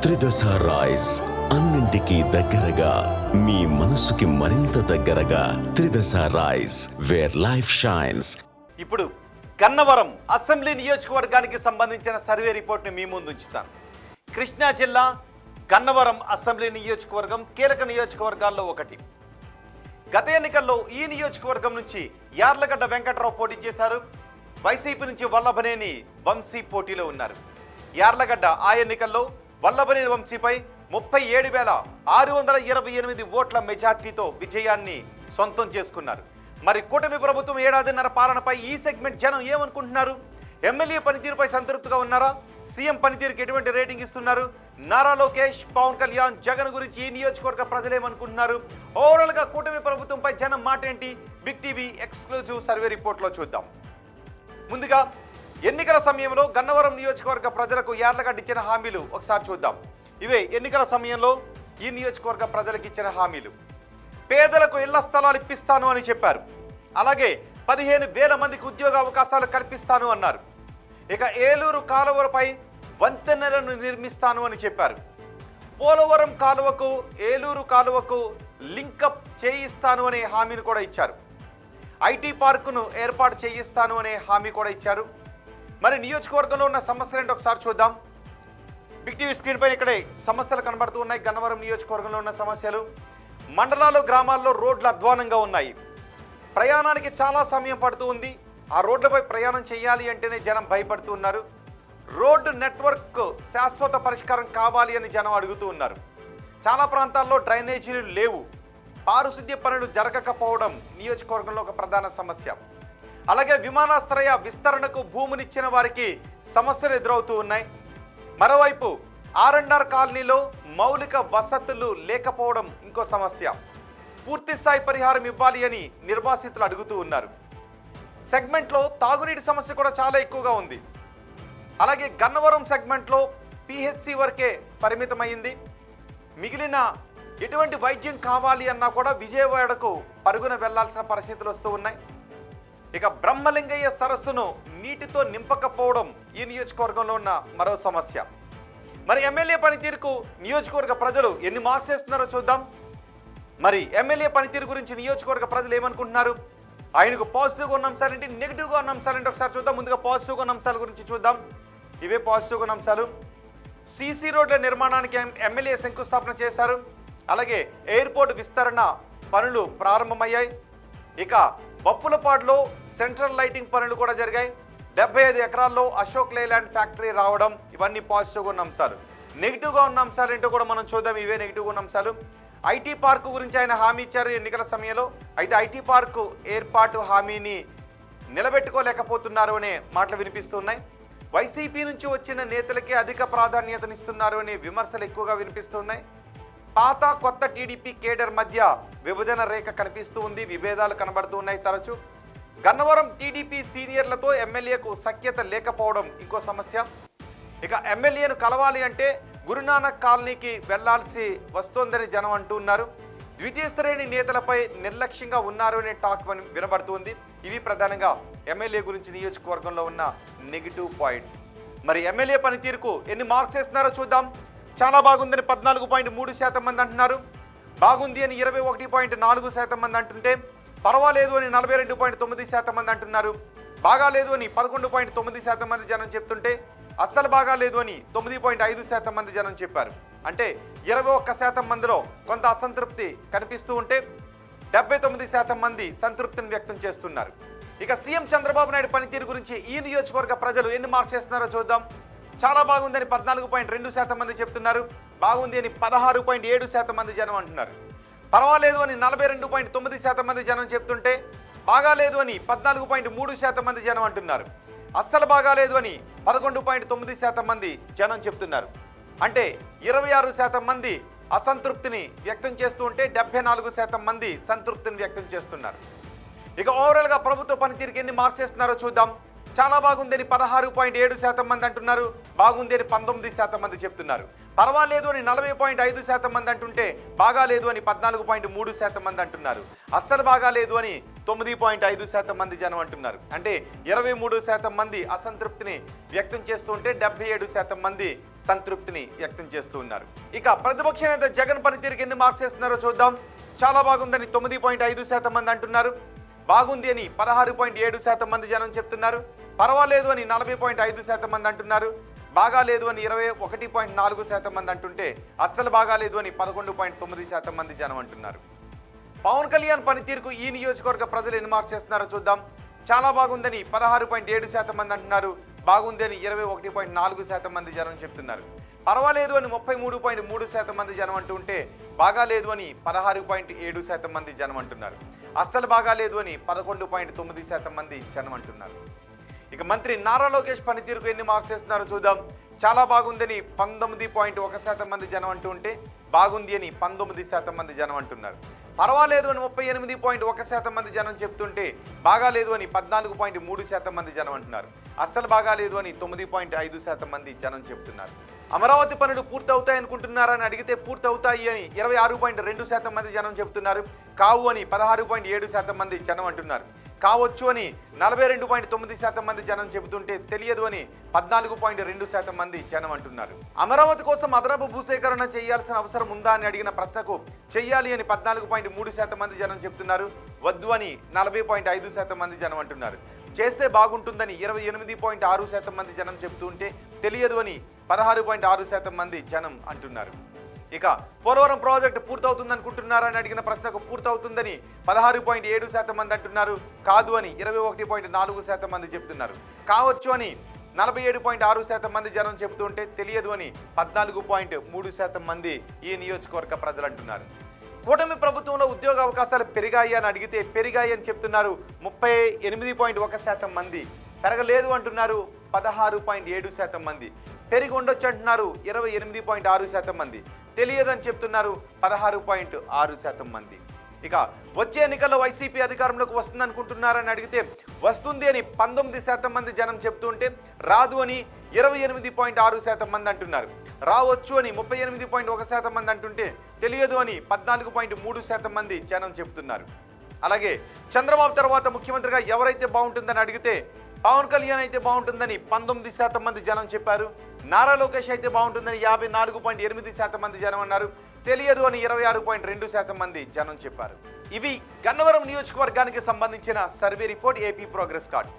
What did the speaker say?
త్రిదశ rice, అన్నింటికీ దగ్గరగా మీ మనసుకి మరింత దగ్గరగా. త్రిదశ రైస్, వేర్ లైఫ్ షైన్స్. ఇప్పుడు గన్నవరం అసెంబ్లీ నియోజకవర్గానికి సంబంధించిన సర్వే రిపోర్ట్ని మీ ముందు ఉంచుతాను. కృష్ణా జిల్లా గన్నవరం అసెంబ్లీ నియోజకవర్గం కీలక నియోజకవర్గాల్లో ఒకటి. గత ఎన్నికల్లో ఈ నియోజకవర్గం నుంచి యార్లగడ్డ వెంకట్రావు పోటీ చేశారు. వైసీపీ నుంచి వల్లభనేని వంశీ పోటీలో ఉన్నారు. యార్లగడ్డ ఆ ఎన్నికల్లో వల్లభనేని వంశీపై 37,628 ఓట్ల మెజార్టీతో విజయాన్ని సొంతం చేసుకున్నారు. మరి కూటమి ప్రభుత్వం ఏడాదిన్నర పాలనపై ఈ సెగ్మెంట్ జనం ఏమనుకుంటున్నారు? ఎమ్మెల్యే పనితీరుపై సంతృప్తిగా ఉన్నారా? సీఎం పనితీరుకి ఎటువంటి రేటింగ్ ఇస్తున్నారు? నారా లోకేష్, పవన్ కళ్యాణ్, జగన్ గురించి ఈ నియోజకవర్గ ప్రజలు ఏమనుకుంటున్నారు? ఓవరాల్గా కూటమి ప్రభుత్వంపై జనం మాట ఏంటి? బిగ్ టీవీ ఎక్స్క్లూజివ్ సర్వే రిపోర్ట్లో చూద్దాం. ముందుగా ఎన్నికల సమయంలో గన్నవరం నియోజకవర్గ ప్రజలకు యార్లగడ్డ ఇచ్చిన హామీలు ఒకసారి చూద్దాం. ఇవే ఎన్నికల సమయంలో ఈ నియోజకవర్గ ప్రజలకు ఇచ్చిన హామీలు. పేదలకు ఇళ్ల స్థలాలు ఇప్పిస్తాను అని చెప్పారు. అలాగే 15,000 మందికి ఉద్యోగ అవకాశాలు కల్పిస్తాను అన్నారు. ఇక ఏలూరు కాలువలపై వంతెనలను నిర్మిస్తాను అని చెప్పారు. పోలవరం కాలువకు ఏలూరు కాలువకు లింకప్ చేయిస్తాను అనే హామీని కూడా ఇచ్చారు. ఐటీ పార్కును ఏర్పాటు చేయిస్తాను అనే హామీ కూడా ఇచ్చారు. మరి నియోజకవర్గంలో ఉన్న సమస్యలు ఏంటో ఒకసారి చూద్దాం. బిగ్ టీవీ స్క్రీన్ పైన ఇక్కడే సమస్యలు కనబడుతూ ఉన్నాయి. గన్నవరం నియోజకవర్గంలో ఉన్న సమస్యలు. మండలాలు, గ్రామాల్లో రోడ్లు అధ్వానంగా ఉన్నాయి. ప్రయాణానికి చాలా సమయం పడుతూ ఉంది. ఆ రోడ్లపై ప్రయాణం చేయాలి అంటేనే జనం భయపడుతూ ఉన్నారు. రోడ్డు నెట్వర్క్ శాశ్వత పరిష్కారం కావాలి అని జనం అడుగుతూ ఉన్నారు. చాలా ప్రాంతాల్లో డ్రైనేజీలు లేవు. పారిశుద్ధ్య పనులు జరగకపోవడం నియోజకవర్గంలో ఒక ప్రధాన సమస్య. అలాగే విమానాశ్రయ విస్తరణకు భూమునిచ్చిన వారికి సమస్యలు ఎదురవుతూ ఉన్నాయి. మరోవైపు R&R కాలనీలో మౌలిక వసతులు లేకపోవడం ఇంకో సమస్య. పూర్తి స్థాయి పరిహారం ఇవ్వాలి అని నిర్వాసితులు అడుగుతూ ఉన్నారు. సెగ్మెంట్లో తాగునీటి సమస్య కూడా చాలా ఎక్కువగా ఉంది. అలాగే గన్నవరం సెగ్మెంట్లో PHC వరకే పరిమితమైంది. మిగిలిన ఎటువంటి వైద్యం కావాలి అన్నా కూడా విజయవాడకు పరుగున వెళ్లాల్సిన పరిస్థితులు వస్తూ ఉన్నాయి. ఇక బ్రహ్మలింగయ్య సరస్సును నీటితో నింపకపోవడం ఈ నియోజకవర్గంలో ఉన్న మరో సమస్య. మరి ఎమ్మెల్యే పనితీరుకు నియోజకవర్గ ప్రజలు ఎన్ని మార్క్స్ వేస్తున్నారో చూద్దాం. మరి ఎమ్మెల్యే పనితీరు గురించి నియోజకవర్గ ప్రజలు ఏమనుకుంటున్నారు? ఆయనకు పాజిటివ్గా ఉన్న అంశాలేంటి, నెగిటివ్గా ఉన్న అంశాలేంటి ఒకసారి చూద్దాం. ముందుగా పాజిటివ్గా ఉన్న అంశాల గురించి చూద్దాం. ఇవే పాజిటివ్గా ఉన్న అంశాలు. CC రోడ్ల నిర్మాణానికి ఎమ్మెల్యే శంకుస్థాపన చేశారు. అలాగే ఎయిర్పోర్ట్ విస్తరణ పనులు ప్రారంభమయ్యాయి. ఇక బప్పులపాడులో సెంట్రల్ లైటింగ్ పనులు కూడా జరిగాయి. 75 ఎకరాల్లో అశోక్ లేలాండ్ ఫ్యాక్టరీ రావడం, ఇవన్నీ పాజిటివ్గా ఉన్న అంశాలు. నెగిటివ్గా ఉన్న అంశాలు ఏంటో కూడా మనం చూద్దాం. ఇవే నెగిటివ్గా ఉన్న అంశాలు. ఐటీ పార్కు గురించి ఆయన హామీ ఇచ్చారు ఎన్నికల సమయంలో. అయితే ఐటీ పార్కు ఏర్పాటు హామీని నిలబెట్టుకోలేకపోతున్నారు అనే మాటలు వినిపిస్తున్నాయి. వైసీపీ నుంచి వచ్చిన నేతలకే అధిక ప్రాధాన్యతనిస్తున్నారు అనే విమర్శలు ఎక్కువగా వినిపిస్తున్నాయి. పాత కొత్త టీడీపీ కేడర్ మధ్య విభజన రేఖ కనిపిస్తూ ఉంది. విభేదాలు కనబడుతూ ఉన్నాయి తరచూ. గన్నవరం టీడీపీ సీనియర్లతో ఎమ్మెల్యేకు సఖ్యత లేకపోవడం ఇంకో సమస్య. ఇక ఎమ్మెల్యేను కలవాలి అంటే గురునానక్ కాలనీకి వెళ్లాల్సి వస్తోందని జనం అంటున్నారు. ద్వితీయ శ్రేణి నేతలపై నిర్లక్ష్యంగా ఉన్నారు అనే టాక్ వినబడుతుంది. ఇవి ప్రధానంగా ఎమ్మెల్యే గురించి నియోజకవర్గంలో ఉన్న నెగిటివ్ పాయింట్స్. మరి ఎమ్మెల్యే పనితీరుకు ఎన్ని మార్క్స్ వేస్తున్నారో చూద్దాం. చాలా బాగుందని 14.3% మంది అంటున్నారు. బాగుంది అని 21.4% మంది అంటుంటే, పర్వాలేదు అని 42.9% మంది అంటున్నారు. బాగాలేదు అని 11.9% మంది జనం చెప్తుంటే, అస్సలు బాగాలేదు అని 9.5% మంది జనం చెప్పారు. అంటే 21% మందిలో కొంత అసంతృప్తి కనిపిస్తూ ఉంటే 79% మంది సంతృప్తిని వ్యక్తం చేస్తున్నారు. ఇక సీఎం చంద్రబాబు నాయుడు పనితీరు గురించి ఈ నియోజకవర్గ ప్రజలు ఎన్ని మార్క్స్ చేస్తున్నారో చూద్దాం. చాలా బాగుందని 14.2% మంది చెప్తున్నారు. బాగుంది అని 16.7% మంది జనం అంటున్నారు. పర్వాలేదు అని 42.9% మంది జనం చెప్తుంటే, బాగాలేదు అని 14.3% మంది జనం అంటున్నారు. అస్సలు బాగాలేదు అని 11.9% మంది జనం చెప్తున్నారు. అంటే 26% మంది అసంతృప్తిని వ్యక్తం చేస్తూ ఉంటే 74% మంది సంతృప్తిని వ్యక్తం చేస్తున్నారు. ఇక ఓవరాల్గా ప్రభుత్వ పనితీరుకి ఎన్ని మార్క్స్ వేస్తున్నారో చూద్దాం. చాలా బాగుందని 16.7% మంది అంటున్నారు. బాగుంది అని 19% మంది చెప్తున్నారు. పర్వాలేదు అని 40.5% మంది అంటుంటే, బాగాలేదు అని 14.3% మంది అంటున్నారు. అస్సలు బాగాలేదు అని 9.5% మంది జనం అంటున్నారు. అంటే 23% మంది అసంతృప్తిని వ్యక్తం చేస్తూ ఉంటే 77% మంది సంతృప్తిని వ్యక్తం చేస్తూ ఉన్నారు. ఇక ప్రతిపక్ష నేత జగన్ పనితీరుకి ఎన్ని మార్క్స్ ఇస్తున్నారో చూద్దాం. చాలా బాగుందని 9.5% మంది అంటున్నారు. బాగుంది అని 16.7% మంది జనం చెప్తున్నారు. పర్వాలేదు అని 40.5% మంది అంటున్నారు. బాగా లేదు అని 21.4% మంది అంటుంటే అస్సలు బాగాలేదు అని 11.9% మంది జనం అంటున్నారు. పవన్ కళ్యాణ్ పనితీరుకు ఈ నియోజకవర్గ ప్రజలు ఎన్ని మార్క్స్ చేస్తున్నారో చూద్దాం. చాలా బాగుందని 16.7% మంది అంటున్నారు. బాగుంది అని 21.4% మంది జనం చెప్తున్నారు. పర్వాలేదు అని 33.3% మంది జనం అంటుంటే బాగాలేదు అని 16.7% మంది జనం అంటున్నారు. అస్సలు బాగాలేదు అని 11.9% మంది జనం అంటున్నారు. ఇక మంత్రి నారా లోకేష్ పనితీరుకు ఎన్ని మార్క్స్ ఇస్తున్నారో చూద్దాం. చాలా బాగుందని 19.1% మంది జనం అంటూ ఉంటే బాగుంది అని 19% మంది జనం అంటున్నారు. పర్వాలేదు అని 38.1% మంది జనం చెప్తుంటే బాగాలేదు అని 14.3% మంది జనం అంటున్నారు. అస్సలు బాగాలేదు అని 9.5% మంది జనం చెప్తున్నారు. అమరావతి పనులు పూర్తి అవుతాయి అనుకుంటున్నారని అడిగితే పూర్తి అవుతాయి అని 26.2% మంది జనం చెప్తున్నారు. కావు అని 16.7% మంది జనం అంటున్నారు. కావచ్చు అని 42.9% మంది జనం చెబుతుంటే తెలియదు అని 14.2% మంది జనం అంటున్నారు. అమరావతి కోసం అదనపు భూసేకరణ చేయాల్సిన అవసరం ఉందా అని అడిగిన ప్రశ్నకు చెయ్యాలి అని 14.3% మంది జనం చెప్తున్నారు. వద్దు అని 40.5% మంది జనం అంటున్నారు. చేస్తే బాగుంటుందని 28.6% మంది జనం చెబుతుంటే తెలియదు అని 16.6% మంది జనం అంటున్నారు. ఇక పోలవరం ప్రాజెక్టు పూర్తవుతుంది అనుకుంటున్నారని అడిగిన ప్రశ్నకు పూర్తవుతుందని 16.7% మంది అంటున్నారు. కాదు అని 21.4% మంది చెప్తున్నారు. కావచ్చు అని 47.6% మంది జనం చెబుతుంటే తెలియదు అని 14.3% మంది ఈ నియోజకవర్గ ప్రజలు అంటున్నారు. కూటమి ప్రభుత్వంలో ఉద్యోగ అవకాశాలు పెరిగాయి అని అడిగితే పెరిగాయి అని చెప్తున్నారు 38.1% మంది. పెరగలేదు అంటున్నారు 16.7% మంది. పెరిగి ఉండొచ్చు అంటున్నారు 28.6% మంది. తెలియదని చెప్తున్నారు 16.6% మంది. ఇక వచ్చే ఎన్నికల్లో వైసీపీ అధికారంలోకి వస్తుంది అనుకుంటున్నారని అడిగితే వస్తుంది అని 19% మంది జనం చెప్తుంటే రాదు అని 28.6% మంది అంటున్నారు. రావచ్చు అని 38.1% మంది అంటుంటే తెలియదు అని 14.3% మంది జనం చెప్తున్నారు. అలాగే చంద్రబాబు తర్వాత ముఖ్యమంత్రిగా ఎవరైతే బాగుంటుందని అడిగితే పవన్ కళ్యాణ్ అయితే బాగుంటుందని 19% మంది జనం చెప్పారు. నారా లోకేష్ అయితే బాగుంటుందని 54.8% మంది జనం అన్నారు. తెలియదు అని 26.2% మంది జనం చెప్పారు. ఇవి గన్నవరం నియోజకవర్గానికి సంబంధించిన survey report, AP progress card.